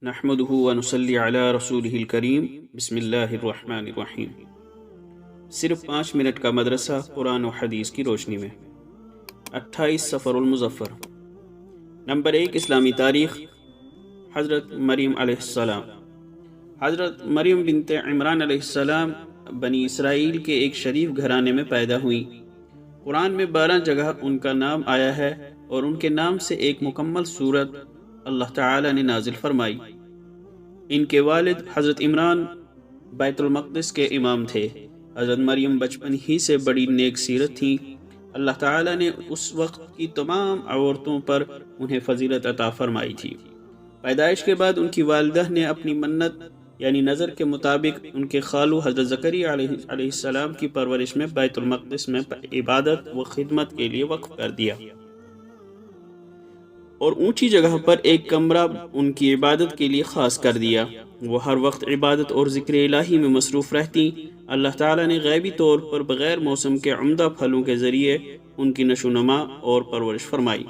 نحمده ونصلی علی رسولہ الکریم بسم اللہ الرحمن الرحیم۔ صرف 5 منٹ کا مدرسہ قرآن و حدیث کی روشنی میں 28 صفر المظفر۔ نمبر 1، اسلامی تاریخ۔ حضرت مریم علیہ السلام۔ حضرت مریم بنت عمران علیہ السلام بنی اسرائیل کے ایک شریف گھرانے میں پیدا ہوئیں۔ قرآن میں 12 جگہ ان کا نام آیا ہے اور ان کے نام سے ایک مکمل سورت اللہ تعالی نے نازل فرمائی۔ ان کے والد حضرت عمران بیت المقدس کے امام تھے۔ حضرت مریم بچپن ہی سے بڑی نیک سیرت تھیں۔ اللہ تعالی نے اس وقت کی تمام عورتوں پر انہیں فضیلت عطا فرمائی تھی۔ پیدائش کے بعد ان کی والدہ نے اپنی منت یعنی نظر کے مطابق ان کے خالو حضرت زکریا علیہ السلام کی پرورش میں بیت المقدس میں عبادت و خدمت کے لیے وقف کر دیا اور اونچی جگہ پر ایک کمرہ ان کی عبادت کے لیے خاص کر دیا۔ وہ ہر وقت عبادت اور ذکر الہی میں مصروف رہتی۔ اللہ تعالیٰ نے غیبی طور پر بغیر موسم کے عمدہ پھلوں کے ذریعے ان کی نشو و نما اور پرورش فرمائی۔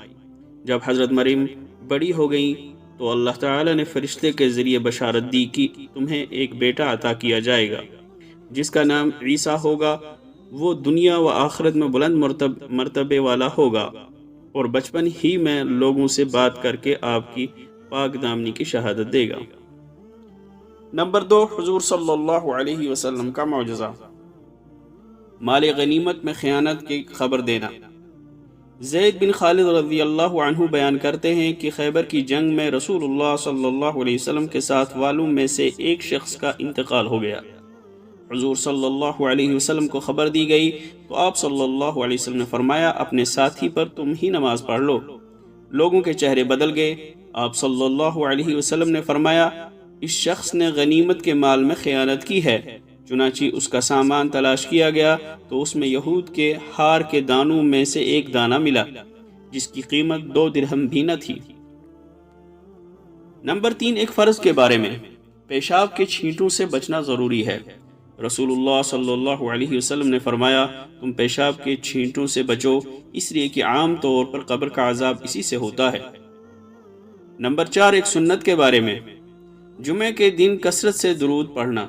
جب حضرت مریم بڑی ہو گئیں تو اللہ تعالیٰ نے فرشتے کے ذریعے بشارت دی کہ تمہیں ایک بیٹا عطا کیا جائے گا جس کا نام عیسیٰ ہوگا۔ وہ دنیا و آخرت میں بلند مرتبے والا ہوگا اور بچپن ہی میں لوگوں سے بات کر کے آپ کی پاک دامنی کی شہادت دے گا۔ نمبر 2، حضور صلی اللہ علیہ وسلم کا معجزہ۔ مال غنیمت میں خیانت کی خبر دینا۔ زید بن خالد رضی اللہ عنہ بیان کرتے ہیں کہ خیبر کی جنگ میں رسول اللہ صلی اللہ علیہ وسلم کے ساتھ والوں میں سے ایک شخص کا انتقال ہو گیا۔ حضور صلی اللہ علیہ وسلم کو خبر دی گئی تو آپ صلی اللہ علیہ وسلم نے فرمایا اپنے ساتھی پر تم ہی نماز پڑھ لو۔ لوگوں کے چہرے بدل گئے۔ آپ صلی اللہ علیہ وسلم نے فرمایا اس شخص نے غنیمت کے مال میں خیانت کی ہے۔ چنانچہ اس کا سامان تلاش کیا گیا تو اس میں یہود کے ہار کے دانوں میں سے ایک دانہ ملا جس کی قیمت 2 درہم بھی نہ تھی۔ نمبر 3، ایک فرض کے بارے میں۔ پیشاب کے چھینٹوں سے بچنا ضروری ہے۔ رسول اللہ صلی اللہ علیہ وسلم نے فرمایا تم پیشاب کے چھینٹوں سے بچو، اس لیے کہ عام طور پر قبر کا عذاب اسی سے ہوتا ہے۔ نمبر 4، ایک سنت کے بارے میں۔ جمعہ کے دن کثرت سے درود پڑھنا۔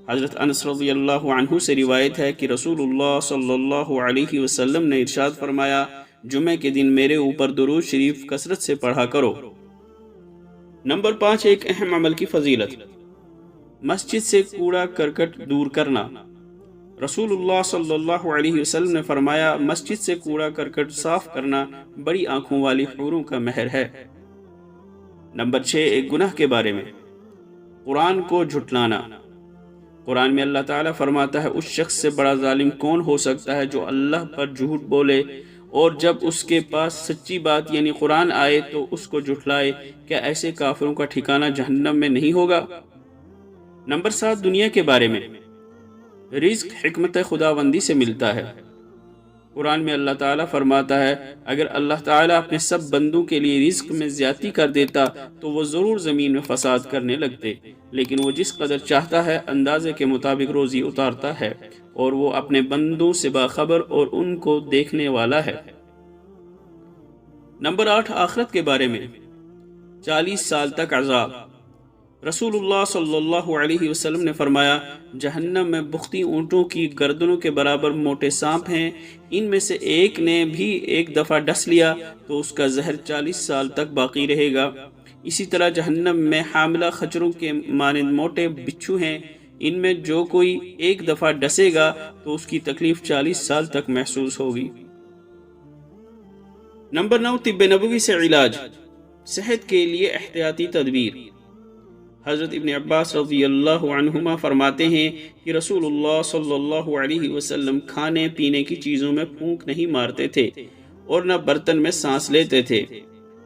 حضرت انس رضی اللہ عنہ سے روایت ہے کہ رسول اللہ صلی اللہ علیہ وسلم نے ارشاد فرمایا جمعہ کے دن میرے اوپر درود شریف کثرت سے پڑھا کرو۔ نمبر 5، ایک اہم عمل کی فضیلت۔ مسجد سے کوڑا کرکٹ دور کرنا۔ رسول اللہ صلی اللہ علیہ وسلم نے فرمایا مسجد سے کوڑا کرکٹ صاف کرنا بڑی آنکھوں والی حوروں کا مہر ہے۔ نمبر 6، ایک گناہ کے بارے میں۔ قرآن کو جھٹلانا۔ قرآن میں اللہ تعالیٰ فرماتا ہے اس شخص سے بڑا ظالم کون ہو سکتا ہے جو اللہ پر جھوٹ بولے اور جب اس کے پاس سچی بات یعنی قرآن آئے تو اس کو جھٹلائے۔ کیا ایسے کافروں کا ٹھکانہ جہنم میں نہیں ہوگا؟ نمبر 7، دنیا کے بارے میں۔ رزق حکمت خداوندی سے ملتا ہے۔ قرآن میں اللہ تعالیٰ فرماتا ہے اگر اللہ تعالیٰ اپنے سب بندوں کے لیے رزق میں زیادتی کر دیتا تو وہ ضرور زمین میں فساد کرنے لگتے، لیکن وہ جس قدر چاہتا ہے اندازے کے مطابق روزی اتارتا ہے اور وہ اپنے بندوں سے باخبر اور ان کو دیکھنے والا ہے۔ نمبر 8، آخرت کے بارے میں۔ 40 سال تک عذاب۔ رسول اللہ صلی اللہ علیہ وسلم نے فرمایا جہنم میں بختی اونٹوں کی گردنوں کے برابر موٹے سانپ ہیں، ان میں سے ایک نے بھی ایک دفعہ ڈس لیا تو اس کا زہر 40 سال تک باقی رہے گا۔ اسی طرح جہنم میں حاملہ خچروں کے مانند موٹے بچھو ہیں، ان میں جو کوئی ایک دفعہ ڈسے گا تو اس کی تکلیف 40 سال تک محسوس ہوگی۔ نمبر 9، طب نبوی سے علاج۔ صحت کے لیے احتیاطی تدبیر۔ حضرت ابن عباس رضی اللہ عنہما فرماتے ہیں کہ رسول اللہ صلی اللہ علیہ وسلم کھانے پینے کی چیزوں میں پھونک نہیں مارتے تھے اور نہ برتن میں سانس لیتے تھے۔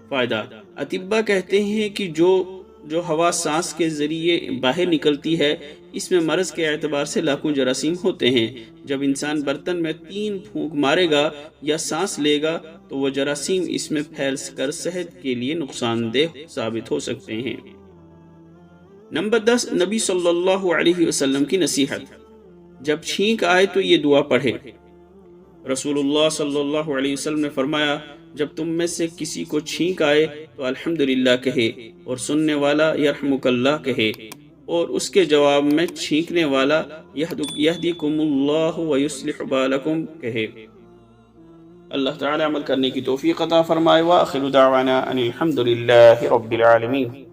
فائدہ۔ اطباء کہتے ہیں کہ جو ہوا سانس کے ذریعے باہر نکلتی ہے اس میں مرض کے اعتبار سے لاکھوں جراثیم ہوتے ہیں۔ جب انسان برتن میں 3 پھونک مارے گا یا سانس لے گا تو وہ جراثیم اس میں پھیل کر صحت کے لیے نقصان دہ ثابت ہو سکتے ہیں۔ نمبر 10، نبی صلی اللہ علیہ وسلم کی نصیحت۔ جب چھینک آئے تو یہ دعا پڑھے۔ رسول اللہ صلی اللہ علیہ وسلم نے فرمایا جب تم میں سے کسی کو چھینک آئے تو الحمدللہ کہے، اور سننے والا یرحمک اللہ کہے، اور اس کے جواب میں چھینکنے والا یہدیکم اللہ ویصلح بالکم کہے۔ اللہ تعالی عمل کرنے کی توفیق عطا فرمائے۔ وآخر دعوانا ان الحمدللہ رب العالمین۔